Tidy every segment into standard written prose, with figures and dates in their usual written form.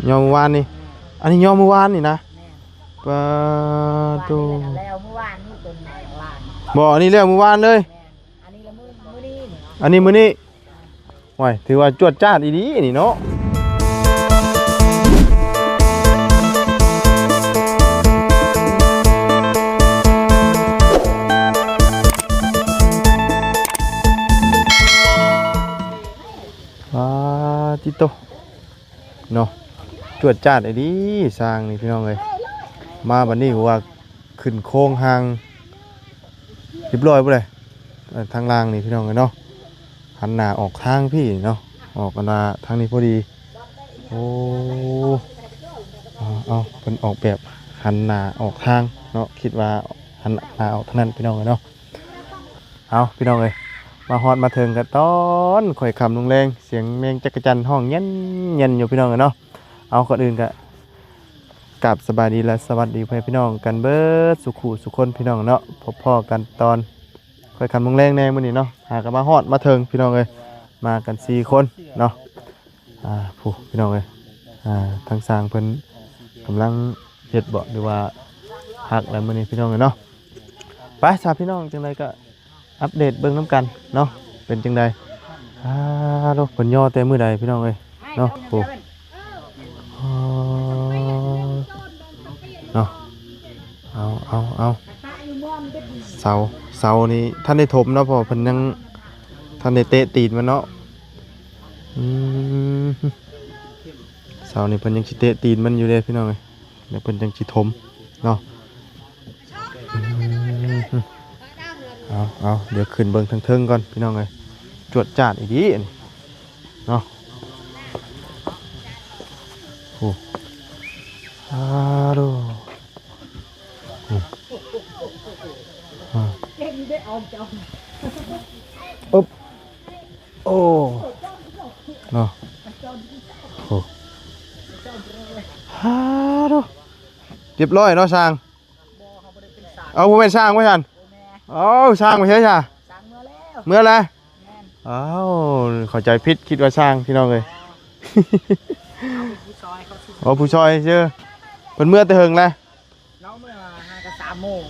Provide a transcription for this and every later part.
ยอมเมื่อวานนี่อันนี้ยอมเมื่อวานนี่นะปะตู แล้วเมื่อวานนี่เป็นลาน บ่อันนี้เรื่องเมื่อวานเลยอันนี้ละมื้อนี้ อันนี้มื้อนี้โอ้ยถือว่าจวดจ้าดอีดีนี่เนาะติโตเนาะจวดจ้าดอีดีสร้างนี่พี่น้องเอ้ยมาบัดนี้ว่าขึ้นโค้งหางเรียบร้อยบ่เลยทางล่างนี่พี่น้องเอ้ยเนาะหันหน้าออกทางพี่เนาะออกกันมาทางนี้พอดีโอ้เอาเพิ่นออกแบบหันหน้าออกทางเนาะคิดว่าหันหน้าออกทางนั้นพี่น้องเอ้ยเนาะเอาพี่น้องเอ้ยมาฮอดมาถึงกันตอนข่อยคำลงแรงเสียงแมงจักรจันทร์ห้องเย็นเย็นอยู่พี่น้องเอ้ยเนาะเอาก่อนอื่นก็กราบสบายดีและสวัสดีพี่น้องกันเบิดสุขุสุคนพี่น้องเนาะพบพ่อกันตอนข่อยคำลงแรงแน่มื้อนี้เนาะหากันมาฮอดมาถึงพี่น้องเอ้ยมากัน4คนเนาะผู้พี่น้องเอ้ยทางสร้างเพิ่นกำลังเฮ็ดบ่หรือว่าฮักแล้วมื้อนี้พี่น้องเอ้ยเนาะไปสาพี่น้องจังไดก็อัปเดตเบิ่งน้ำกันเนาะเป็นจังไดลูกเพิ่นย่อแต่มื้อใดพี่น้องเอ้ยเนาะผู้เนาะเอาเสานี่ท่านได้ถมเนาะเพราะเพิ่นยังท่านได้เตะตีนมันเนาะเสานี่เพิ่นยังสิเตะตีนมันอยู่เด้พี่น้องเอ้ยเดี๋ยวเพิ่นจังสิถมเนาะเอาเดี๋ยวขึ้นเบิ่งทางเทิงก่อนพี่น้องเอ้ยจวดจ้าดอีดีนี่เนาะโอ้ดูอุ๊บโอ้เนาะโอ้ดูเรียบร้อยเนาะช่างเอาบ่แม่นช่างไว้ซั่นเอาช่างไปเฉยจ้ะเมื่อไรอ้าวเข้าใจผิดคิดว่าช่างพี่น้องเลยอ๋อผู้ชอยเชื่อเป็นเมื่อแต่เฮิงเลยเราเมื่อ3 โมง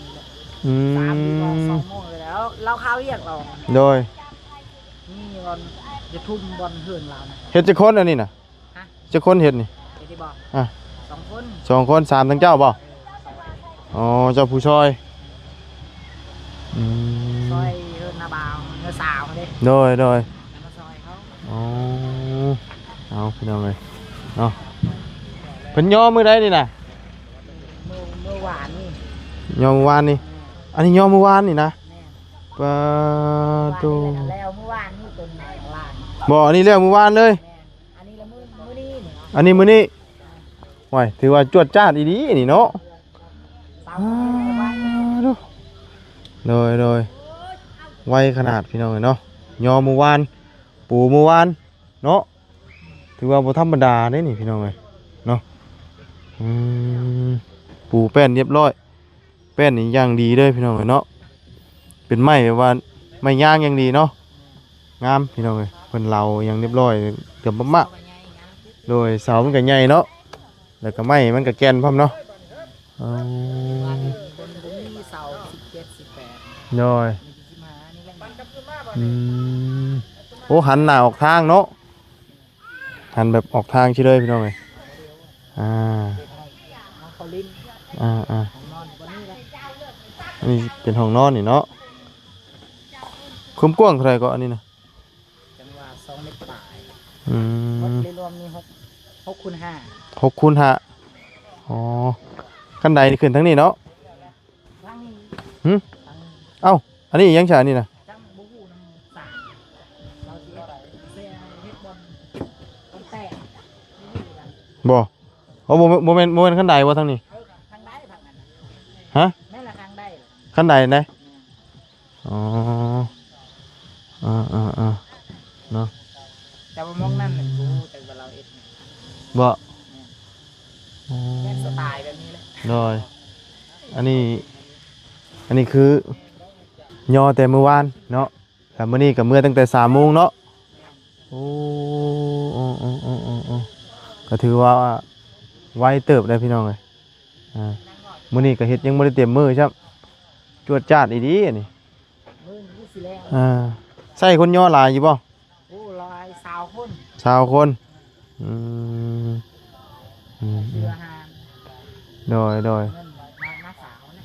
3 โมง 2 โมงเลยแล้วเราเข้าเรียกเราโดยนี่บอลจะทุ่มบอลเฮือนเราเฮ็ดจะคนอันนี้น่ะจะคนเฮ็ดนี่ที่บอก2 คน3ทั้งเจ้าบ่อ๋อเจ้าผู้ชอยซอยเฮือนนาบาวเฮือนสาวเลยโดยมาซอยเขาอ๋อเอาพี่น้องเลยเนาะเพิ่นย่อมือใดนี่น่ะเมื่อวานนี่ย่อเมื่อวานนี่อันนี้ย่อเมื่อวานนี่นะปะตู แล้วเมื่อวานนี่เป็นลาน บ่อันนี้เรื่องเมื่อวานเลยอันนี้ละมื้อนี้อันนี้มื้อนี้โอ้ยถือว่าจวดจ้าดอีดีนี่เนาะโดยไวขนาดพี่น้องเนาะยอเมื่อวานปูเมื่อวานเนาะถือว่าบ่ธรรมดาเด้นี่พี่น้องเอ้ยเนาะปูแป้นเรียบร้อยแป้นนี่อย่างดีเลยพี่น้องเอ้ยเนาะเป็นไม้แบบว่าไม้ย่างอย่างดีเนาะงามพี่น้องเอ้ยเพิ่นเราอย่างเรียบร้อยเกือบมะโดยเสามันก็ใหญ่เนาะแล้วก็ไม้มันก็แก่นพร้อมเนาะโดยโอ้หันหน้าออกทางเนาะหันแบบออกทางใช่เลยพี่น้องเลยอันนี้เป็นห้องนอนนี่เนาะคุ้มกว้างเท่าไรก็อันนี้นะจังหวะ2 เมตรปลายรวมนี่6 คูณ 5อ๋อขั้นใดนี่ขึ้นทั้งนี้เนาะเอ้าอันนี้ยังฉานี่นะบ่โมเมนต์ขั้นใดวะทั้งนี้ฮะขั้นใดไหนอ๋อเนาะแต่ว่ามองนั่นเป็นกูแต่ว่าเราเอ็ดบ่สไตล์แบบนี้เลยโดยอันนี้คือย่อแต่เมื่อวานเนาะแต่มื้อนี้กับเมื่อตั้งแต่3 โมงเนาะโอ้ก็ถือว่า ไวเติบได้พี่น้องเลยมื้อนี้ก็เฮ็ดยังบ่ได้เต็มมือครับจวดจ้าดอีดีอันนี้ มื้อนี้สิแล้ว ใส่คนย่อหลายอยู่บ่ โอ้ลอย20 คน 20 คนเรือหาง โดย เงินมาสาวนะ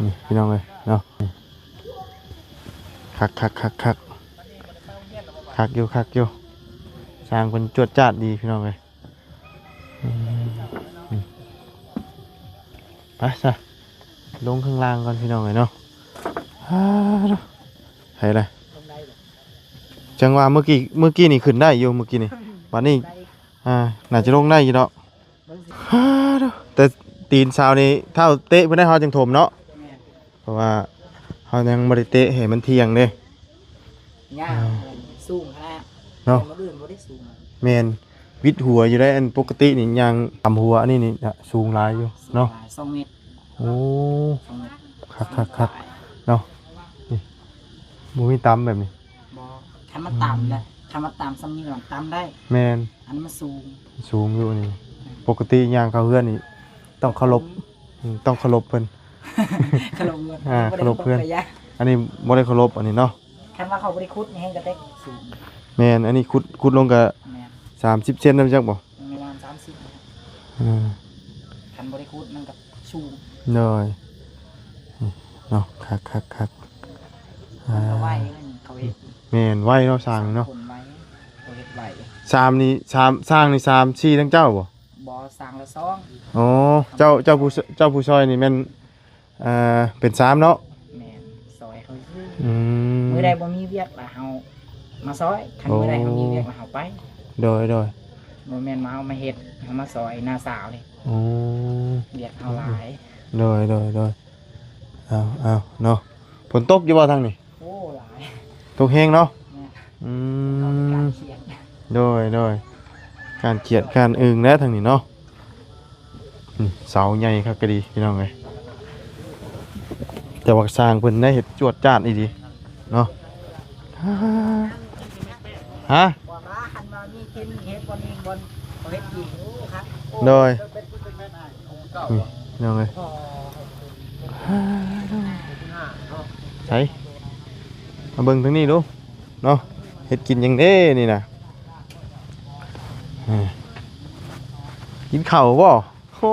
นี่พี่น้องเลยเนาะคักอยู่สร้างคนจวดจ้าดดีพี่น้องเลยไปซะลงข้างล่างก่อนพี่น้องเลยเนาะให้เลยจังว่าเมื่อกี้นี่ขึ้นได้อยู่เมื่อกี้นี่วันนี้น่าจะลงได้อยู่เนาะแต่ตีนสาวนี่เท่าเตะเพื่อได้เขาจังถมเนาะเพราะว่าเขายังบริเตะเห็นมันเที่ยงเด้ ย่าสูงขนาด เนาะ มาอื่นบ่ได้สูง แมนวิดหัวอยู่ได้อันปกตินี่ยังต่ำหัวอันนี้นี่สูงหลายอยู่เนาะ 2 เมตร โอ้ 2 เมตร คักเนาะนี่มูมีต่ำแบบนี้ บ่ทำมาต่ำเลยทำมาต่ำซ้ำนี่หลังต่ำได้ แมน อันนี้มันสูง สูงอยู่นี่ปกติย่างเขาเพื่อนนี่ต้องเคารพเพิ่น ขนมเงิน เคารพเพื่อน อันนี้บ่ได้เคารพอันนี้เนาะ คันว่าเขาบริคุดนี่ให้กระเต็กสูง แมนอันนี้ขุดลงกับ แม่น 30 เซนได้จักบ่ ประมาณ30คันบริคุดมันกับสูง เลยเนาะคัก เขาไหวเขาเห็ด แมนไว้เนาะสร้างเนาะ คนไหวเขาเห็ดไหว สร้างนี่3 4ทั้งเจ้าบ่ บ่สร้างละซอง อ๋อเจ้าผู้ซอยนี่แม่นเป็น3เนาะ แม่นซอยเขาซื้อ มื้ อใดบ่มีเวียกล่ะเฮามาซอยคันมื้อใดเฮามีเวียกล่ะเฮาไป โดย บ่แม่นมาเฮามาเฮ็ดเฮามาซอยหน้าสาวนี่ อ๋อ เวียกเฮาหลาย โดยเอาเนาะฝนตกอยู่บ่ทางนี้ โอ้หลาย ตกแฮงเนาะ แม่ อื การ ม เขียน โดยการเขียดการอึงแล้วทางนี้เนาะเสาใหญ่ครับก็ดีพี่น้องเอ้ยแต่ว่าสร้างเพิ่นได้เฮ็ดจวดจ้าดอีดีเนาะฮะ บ่มาคันว่ามีกินเฮ็ดบ่มีบ่เขาเฮ็ดอีกโอ้ครับ โดย เป็นอ้ายของเก่า นี่พี่น้องเอ้ย ใช่มาเบิ่งทางนี้ดูเนาะเฮ็ดกินหยังเด้นี่นะกินข้าวบ่โอ้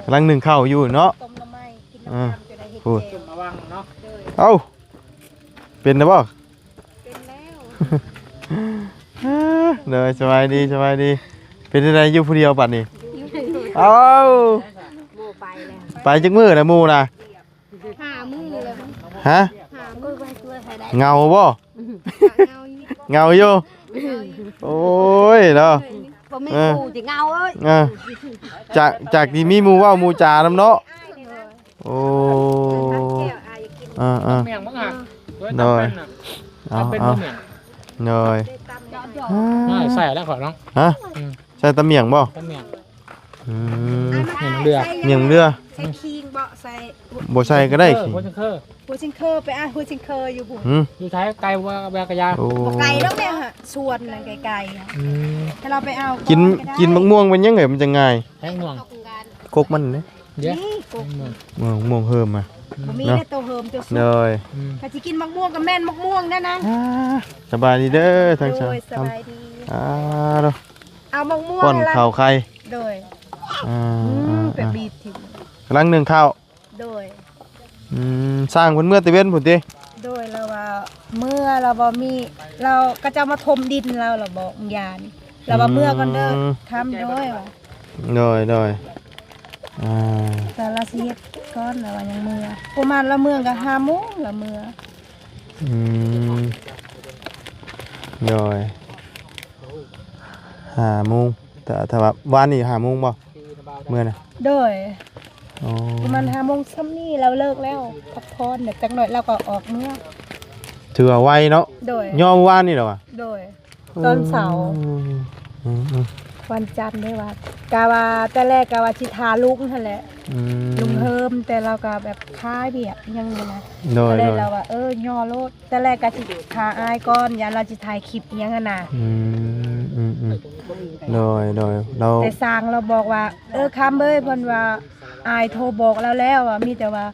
กำลังนึ่งข้าวอยู่เนาะ ต้มน้ำไม้กินน้ำตาลจะได้เห็ด พูด เจล ระวังเนาะ เอ้าเป็นนะบ่ เป็นแล้ว เด้อสบายดีเป็นจังไดอยู่ผู้เดียวบัดนี้เอ้า โบไปแล้ว ไปจักมื้อนะหมู่น่ะ หามือเลย ฮะ หามือไปเพื่อให้ได้ เงาบ่ เงาอยู่เงาอยู่โอ้ยเนาะ บ่มีกูจะเงาเอ้ย จากที่มีหมู่เว้าหมู่จานำเนาะโอ้ แก้วอายกิน เมียงมั้งอ่ะ โดย เอาเป็นเมียง โดย ตำหยอด ไม่ใส่แล้วขอน้อง ฮะใช่ตะเมียงบ่ เป็นเมียง อืม เห็นเรือ เมียงเรือ ใส่คิงบ่ใส่ บ่ใส่ก็ได้สิ หัวชิงเคอร์ หัวชิงเคอร์ไปหัวชิงเคอร์อยู่บุ หืม อยู่ท้ายไกลว่าแบกกระยา โอ้ บ่ไกลแล้วแม่ฮะชวนนั่นไกลๆอะถ้าเราไปเอา กิ กิ นมะม่วงเป็นยังไงมันจะง่าย แห้งม่วง กกมันเด้ เยอะ นี่กู ม่วงเพิ่มมา บ่มีได้ตัวเฮิมตัวสุ เล ก ย ถ้าสิกินมะม่วงก็แม่นมะม่วงได้นะ สบายดีเด้อทาง โด ชาย สบายดี เนาะ เอามะม่วง ป้อน ให้ละ ข้าวไข่ โดย อ่า แบบบีบทิ้ง กำลังนึ่งข้าว โดย สร้างเพิ่นเมื่อตะเว้นพุ่นติ โดยเราว่าเมื่อเราบ่มีเราก็จะมาถมดินเราบอกยานเราว่าเมื่อก่อนเด้อทำด้วยว่ะ โดยแต่ละสิเฮ็ดก่อนแล้วว่ายังเมื่อประมาณละเมื่อก็5 โมงละเมื่อ โดย5 โมงแต่ถ้าว่าวันนี้5 โมงบ่เมื่อน่ะ โดย อ๋อ ประมาณ5 โมงซ้ำนี่เราเลิกแล้วพักผ่อนเดี๋ยวจักหน่อยเราก็ออกเมื่อ ถือว่าไวเนาะ โดย ย่อมว่านนี่เหรอวะ โดยตอนเสาร์ วันจันทร์ได้ว่ากะว่าแต่แรกกะว่าสิทาลุงนั่นแหละ อืม ลุงเฮิมแต่เราก็แบบค้ายเบียกยังไงนะ โดย ก็เล โด ย ย เราว่าย่อโลดแต่แรกก็สิทาอายก่อนอย่าเราจะถ่ายคลิปยังอะนะ โดยเรา แต่สร้างเราบอกว่าคำเอ้ยเพิ่นว่าอายโทรบอกเราแล้วว่ามีแต่ว่า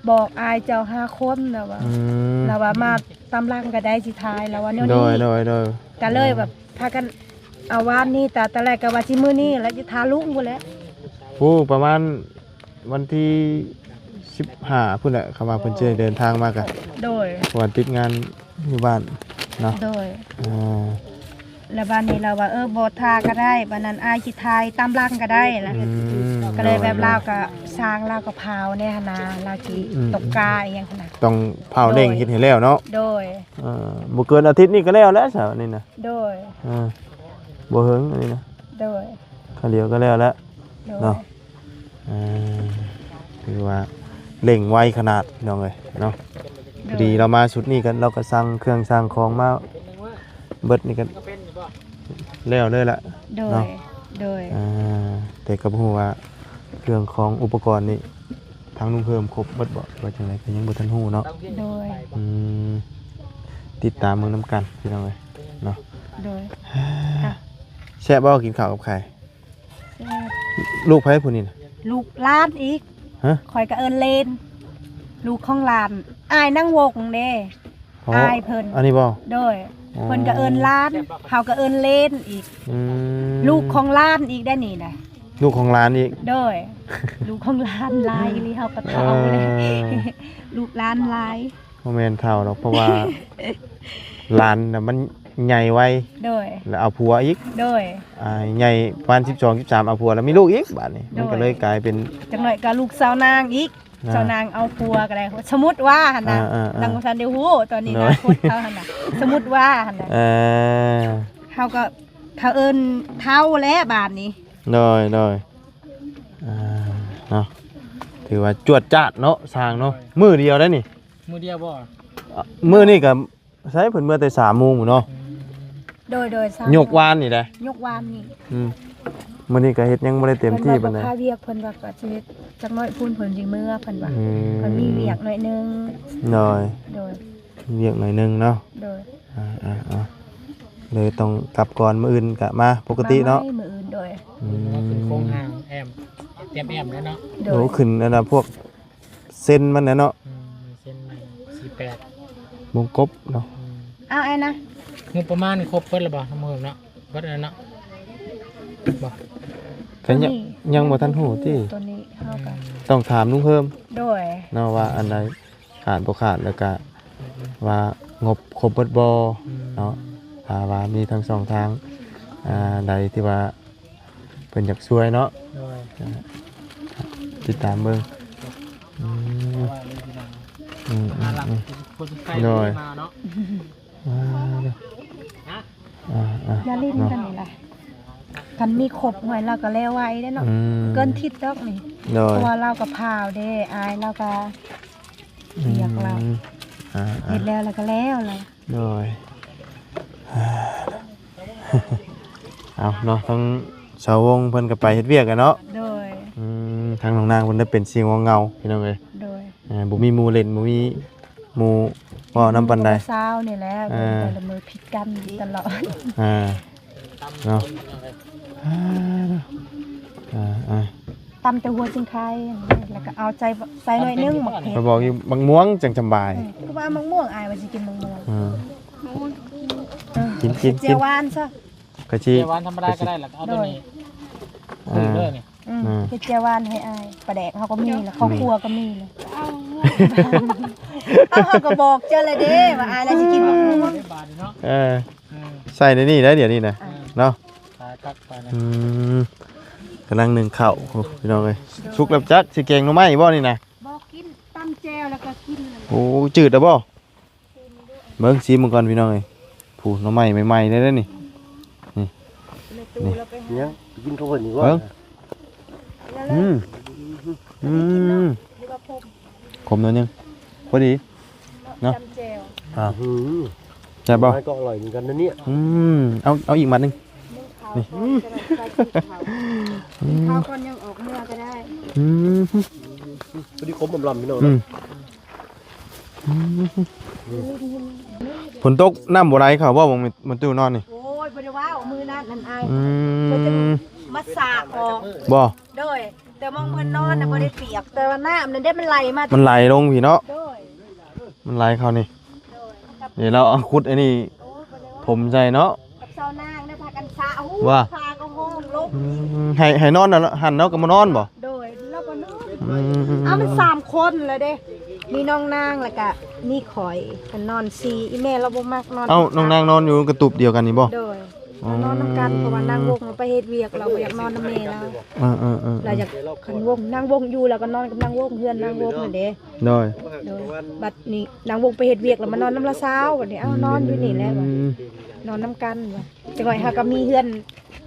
บอกอายเจ้า5คนนะว่า เราว่ามาตำลังก็ได้สิทายเราว่าแนว โด นี้ ย ก็เลยแบบพากันเอาวานนี้แต่แรกก็ว่าสิมื้อนี้แล้วจะทาลุงพุ่นแหละ ผู้ประมาณวันที่15พุ่นแหละเขาว่าเพิ่นจะเดินทางมากะ โดย วันติดงานอยู่บ้านเนาะ โดย อ่า แล้วบ้านนี้เราว่าบ่ทาก็ได้บ้านนั้นอายสิทายตำลังก็ได้นะ อืม ก็เลยแบบลาวก็สร้างลาวก็พาวเนี่ยหั่นนะลาวสิตกกาอีหยังหั่นน่ะ ต้องเผาเด้งคิดให้แล้วเนาะ โดย บ่เกินอาทิตย์นี้ก็แล้วแล้วซะนี่นะ โดย บ่เฮิงอันนี้นะ โดย ข้าวเหลียวก็แล้วแล้ว โดย เนาะคือว่าเร่งไวขนาดพี่น้องเอ้ยเนาะพอดีเรามาชุดนี้กันเราก็สั่งเครื่องสั่งของมาเบิดนี่กันแล้วเลยล่ะ โด เนาะ ยโดย แต่ก็บ่ฮู้ว่าเครื่องของอุปกรณ์นี่ทางลุงเพิ่มครบเบิดบ่ว่าจังไดก็ยังบ่ทันฮู้เนาะ โดย ติดตามเมืองน้ำกันพี่น้องเอ้ยเนาะ โดย แซ่บบ่กินข้าวกับไข่ลูกไผผู้นี้น่ะ ลูกหลานอีก ฮะ ข่อยก็เอิ้นเลนลูกของหลานอายนั่งวงเด้ อ๋อ อายเพิ่น อันนี้บ่ โดยเพิ่นก็เอิ้นหลานเฮาก็เอิ้นเลนอีก อืม ลูกของหลานอีกได้นี่นะ ลูกของร้านอีก โดย ลูกของหลานหลายอีหลีเฮาก็เฒ่าเลย ลูกหลานหลาย บ่แม่นเท่าหรอกเพราะว่า ร้านน่ะมันใหญ่ไว โดย แล้วเอาผัวอีก โดย ใหญ่ประมาณ12 13เอาผัวแล้วมีลูกอีกบัดนี้มันก็เลยกลายเป็น จังหน่อยก็ลูกสาวนางอีก สาวนางเอาผัวก็ได้สมมุติว่าหั่นน่ะ ดังบ่ทันได้ฮู้ตอนนี้นะคนเขาหั่นน่ะสมมุติว่าหั่นน่ะ เฮาก็เขาเอิ้นเฒ่าแล้วบาดนี้ เนาะถือว่าจวดจ้าดเนาะสร้างเนาะมื้อเดียวได้นี่ มือเดียวบ่ มื้อนี้ก็ใช้เพิ่นเมื่อแต่3:00 นเนาะ โดยๆ ยกวานนี่แหละ ยกวานนี่ มื้อนี้ก็เฮ็ดยังบ่ได้เต็มที่ปานใด เพิ่นว่าบ่ค่าเวียกเพิ่นว่าก็สิเฮ็ดจักหน่อยพูนเพิ่นสิมื้อเพิ่นว่าเพิ่นมีเวียกหน่อยนึง หน่อย โดย เวียกหน่อยนึงเนาะ โดย เลยต้องกลับก่อนมื้ออื่นก็มาปกติเนาะ มมื้ออื่นโดย ก็คือโครงห่างแอมเตรียมแอมแล้วเนาะ โด โห ย ขึ้นอันน่ะพวกเส้นมันน่ะเนาะ เส้น48วงกบเนาะ เอาไอ้นะ งบประมาณครบเบิดแล้วบ่ทั้งหมดเนาะเบิดแล้วเนาะบ่ ก็ยังบ่ทันฮู้ติ ตัวนี้เฮาก็ ต้องถามลุงเพิ่ม โดย เนาะว่าอันใดขาดบ่ขาดแล้วก็ว่างบครบเบิดบ่เนาะถ้าว่ามีทั้งสองทางใดที่ว่าเพิ่นอยากช่วยเนาะ โดย ติดตามเบิ่ง ว่าเลยพี่น้องหาหลักคนใกล้มาเนาะ อย่าลิ้นกันนี่ล่ะกันมีครบหวยเราก็แล้วไว้ได้เนาะเกินทิศดอกนี่ โด เพ ย ราะว่าเราก็พาวเด้อายเราก็เรียกเราเฮ็ดแล้วก็แล้วเลย โดยเอาเนาะทั้งชาววงเพิ่นก็ไปเฮ็ดเวียกกันเนาะ โดย ทางน้องนางเพิ่นได้เป็นเสียงเงาพี่น้องเอ้ย โดย บ่มีหมู่เล่นบ่มีหมู่เว้านำปานใด เช้านี่แหละแต่ละมือผิดกันตลอด เนาะตำแต่หัวจิงไข่แล้วก็เอาใจใส่หน่อยนึงหมกเผ็ด ไปบอกอยู่บางม่วงจังสำบาย ก็ว่ามะม่วงอายว่าสิกินมะม่วง กิน เจียวหวานซะ กะชิ เดี๋ยววันธรรมดาก็ได้แล้วก็เอาตัวนี้เลยนี่ เฮ็ดเจียวหวานให้อายปลาแดกเฮาก็มีแล้วข้าวคั่วก็มีเลยเอาเฮาก็บอกเจ้าเลยเด้ว่าอายแล้วสิกินมะม่วง บาทเนาะ ใส่ในนี่ได้เดี๋ยวนี้นะเนาะ ขายคักไปนะ กำลังหนึ่งข้าวพี่น้องเอ้ยสุกแล้วจักสิแกงหน่อไม้บ่นี่นะ บอกกินตำแจ่วแล้วก็กิน โอ้จืดอ่ะบ่เบิ่งซีมึงก่อนพี่น้องเอ้ยผู้หน่อไม้ใหม่ๆได้แล้วนี่ เนี่ยกินข้าวผัดนี่ว่า เบิ่งขมหน่อยนึงพอดีเนาะ ตำแจ่ว ใช่บ่ ไม้ก็อร่อยเหมือนกันนะเนี่ย เอาอีกมัดหนึง นึ่งเขา นี่ ข้าวก่อนยังออกเมื่อก็ได้ อืม พอดีคมลำพี่น้อง อืมฝนตกน้ำบ่ไหลเขาว่ามันตู้นอนนี่ โอ้ยบ่ได้ว่าเอามือนั่นนั่นไอ้ อื เพิ่นจะ ม มาสากออก บ่ โดยแต่มองเพิ่นนอนน่ะบ่ได้เปียกแต่ว่าน้ำนั่นได้มันไหลมา มันไหลลงพี่เนาะ โดย มันไหลเขานี่ โดยกับ เดี๋ยวเราเอาคุดไอ้นี่ โอ้ยบ่ได้ว่า ผมใจเนาะ กับเซานางได้พากันสาหู ว่า พาก็ห้องลบ อืมให้นอนน่ะหันเนาะก็มานอนบ่ โดยแล้วก็นอน อืม อ้าวมัน3คนเลยเด้มีน้องนางแล้วก็มีข่อยกันนอน4อีแม่เราบ่มักนอน เอ้าน้องนางนอนอยู่กระตุบเดียวกันนี่บ่ โดยเรานอนนำกันเพราะว่านางวงเราไปเฮ็ดเวียกเราบ่อยากนอนนำแม่เรา เราอยากคันวงนางวงอยู่แล้วก็นอนกับนางวงเพื่อนนางวงนั่นเด้ โดย โดยบัดนี้นางวงไปเฮ็ดเวียกแล้วมานอนน้ำละเช้าบัดนี้เอ้านอนอยู่นี่แหละว่ะนอนน้ำกันว่ะจังหวะเฮาก็มีเพื่อน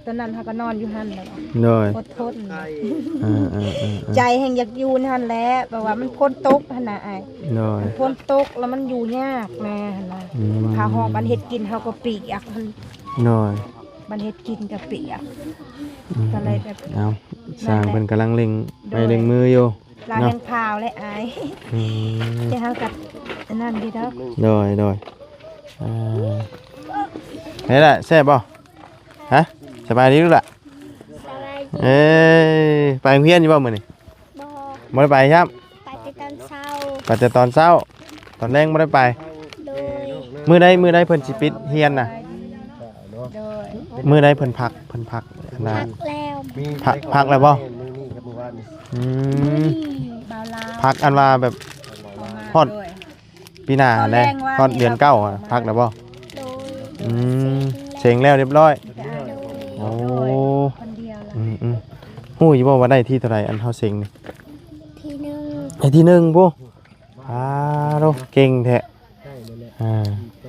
ตอนนั้นเฮาก็นอนอยู่หั่นแหละว่ะ โดย อดทน ใจ ใจแห่งอยากอยู่นั่นแหละแปลว่ามันพ้นตกหั่นน่ะอ้าย โดย มันพ้นตกแล้วมันอยู่ยากแม่หั่นน่ะ อืม หาห้องบันเฮ็ดกินเฮาก็เปียกหั่น โดย บันเฮ็ดกินก็เปียกก็เลยแบบ เอาสร้างเป็นกำลังเล็งไปเล็งมืออยู่ ลาแห่งพาวและอาย อืม จะเฮากับอันนั่นดีเด้อ โดยเฮ้ยล่ะแซ่บบ่ฮะสบายดีลูกล่ะเอ้ยไปโรงเรียนอยู่บ่มื้อนี้ บ่ บ่ได้ไปครับ ไปแต่ตอนเช้า ไปแต่ตอนเช้า ตอนแรงบ่ได้ไป โดย มื้อใดเพิ่นสิปิดเรียนน่ะ โดย มื้อใดเพิ่นพักอันน่ะ พักแล้ว พักแล้วบ่ มือนี่ครับมือวานนี่ อืม บาวลา พักอันว่าแบบ ฮอด ด้วย ปีหน้าแลฮอดเดือนเก้าอะพักแล้วบ่ โดย อืมเซ็งแล้วเรียบร้อย โดย โอ้ คนเดียวละ ฮู้อยู่บ่ว่าได้ที่เท่าไหร่อันเฮาเซ็งนี่ ทีหนึง ไอ้ที่หนึ่งปุ๊โดเก่งแท้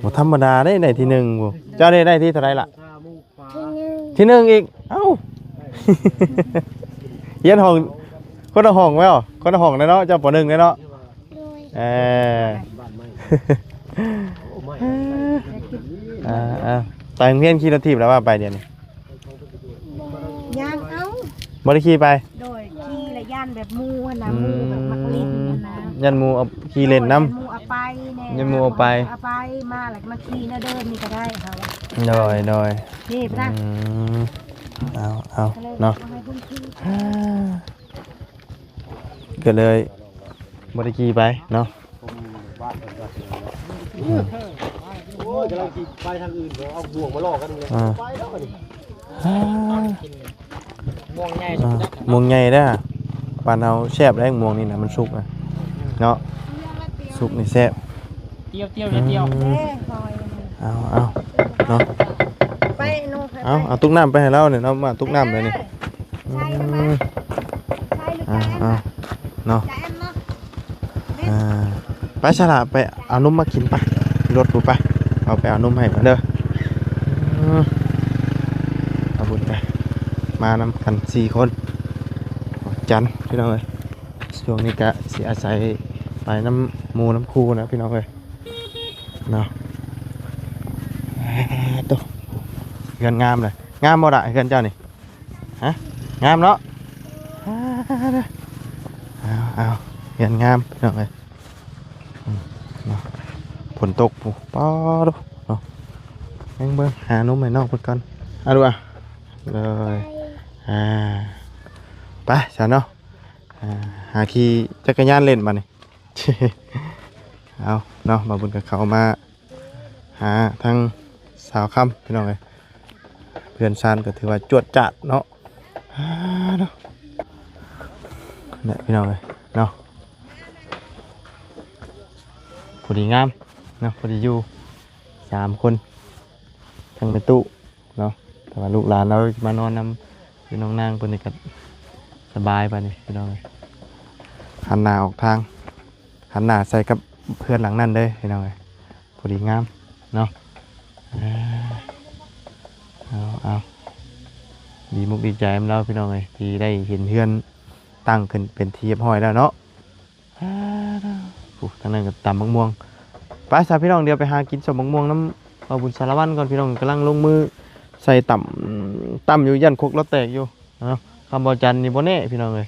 บ่ธรรมดาได้ที่หนึ่งปุ๊เจ้าได้ที่เท่าไหร่ล่ะ ทีหนึง ที่หนึ่งอีก เอ้า เรียนห้องคนละห้องไว้เหรอคนละห้องเลยเนาะเจ้าปหนึ่งเลยเนาะ โดย เออไปโรงเรียนขี่รถถีบแล้วว่าไปเดี๋ยวนี้ ย่างเอ้า บ่ได้ขี่ไป โดยขี่และย่านแบบหมูหั่นนะหมูแบบมักลิ้นหั่นนะ ยันหมูเอาขี่เล่นน้ หมูเอาไปแน่ ยันหมู่เอาไป เอาไปมาแล้วก็มาขี่นะเดินนี่ก็ได้ค่ะว่า ำโดย นี่ไปนะ เอาเนาะ เอาให้คุณขี่ ก็เลยบ่ได้ขี่ไปเนาะ โอ้ยกำลังไปทางอื่นเดี๋ยวเอาบ่วงมาล่อกันเลยไปแล้วนี่ ม่วงใหญ่ ม่วงใหญ่เด้อปานเอาแซ่บได้ม่วงนี่นะมันสุกอ่ะเนาะสุกนี่แซ่บ เตี้ยวเตี้ยวเตี้ยว เด้คอย เอาเนาะ ไปนู่นไป เอาตุกน้ำไปให้เราเนี่ยเนาะมาตุกน้ำเลยนี่ ใช่ไหมใช่หรือ เอาเนาะ จะแอมเนาะ ไปฉลาดไปเอานมมากินไปรถกูไปเอาไปเอานมให้มาเด้อเอาบุญไปมานำกัน4 คนจันพี่น้องเอ้ยช่วงนี้กะสิอาศัยไปน้ำหมูน้ำคูนะพี่น้องเอ้ยเนาะตัวเงินงามเลยงามบ่ได้เงินเจ้านี่ฮะงามเนาะเอาเงินงามพี่น้องเอ้ยฝนตกปุ๊บป้าดูเนาะเบิ่งหานุ่มให้น้องเพิ่นก่อนเอาดูอ่ะเลยไปฉันเนาะหาขี่จักรยานเล่นมานี่ เอาเนาะมาบุญกับเขามาหาทางสาวค่ำพี่น้องเลยเพื่อนซานก็ถือว่าจวดจัดเนาะเนาะเนี่ยพี่น้องเลยเนาะพอดีงามเนาะพอดีอยู่3 คนทั้งเป็นตู้เนาะแต่ว่าลูกหลานเรามานอนนำพี่น้องนางคนนี้ก็สบายไปนี่พี่น้องเลยหันหน้าออกทางหันหน้าใส่กับเพื่อนหลังนั่นเลยพี่น้องเลยพอดีงามเนาะเอาดีมุกดีใจของเราพี่น้องเลยที่ได้เห็นเพื่อนตั้งขึ้นเป็นทีเรียบร้อยแล้วเนาะทางนั้นก็ตำมะม่วงไปสาวพี่น้องเดี๋ยวไปหากินสมมะม่วงน้ำเอาบุญสารวัตรก่อนพี่น้องกำลังลงมือใส่ต่ ต่ำอยู่ยันคกเราแตกอยู่เนาะคำบ่จันนี่บ่แน่พี่น้องเอ้ย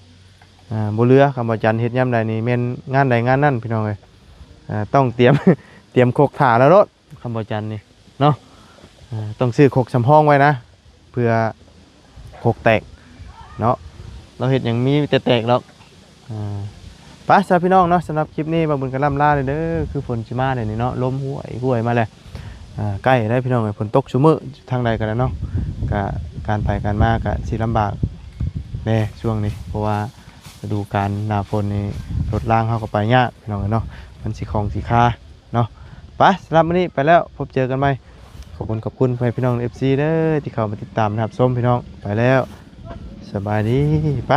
บ่เรือคำบ่จันเฮ็ดยามใดนี่แม่นงานใดงานนั้นพี่น้องเอ้ยต้องเตรียม เตรียมคกถ่าแล้วรถคำบ่จันนี่เนาะต้องซื้อคกสำห้องไว้นะเพื่อคกแตกเนาะเราเฮ็ดหยังมีแต่แตกหรอกไปซะพี่น้องเนาะสำหรับคลิปนี้บ่บุญกันล่ำลาเลยเด้อคือฝนสิมาเดี๋ยวนี้เนาะลมห้วยมาแล้วใกล้ได้พี่น้องเอ้ยฝนตกซุมื้อทางใดก็แล้วเนาะก็การไปการมาก็สิลำบากแน่ช่วงนี้เพราะว่าฤดูกาลหน้าฝนนี่รถรางเฮาก็ไปยากพี่น้องเอ้ยเนาะมันสิของสิค่าเนาะไปสำหรับมื้อนี้ไปแล้วพบเจอกันใหม่ขอบคุณพี่น้อง FC เด้อที่เข้ามาติดตามนะครับส้มพี่น้องไปแล้วสบายดีไป